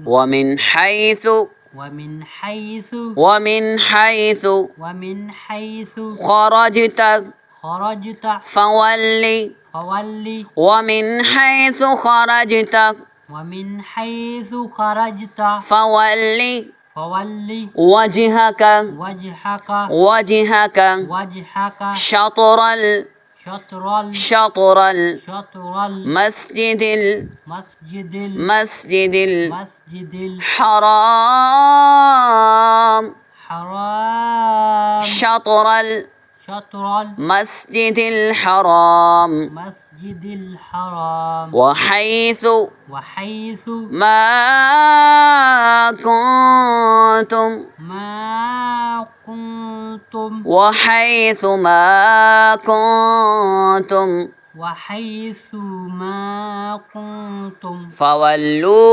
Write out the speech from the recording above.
ومن حيث خرجت فول ومن حيث خرجت فول وجهك شطر المسجد الحرام شطر المسجد الحرام وحيث ما كنتم فولوا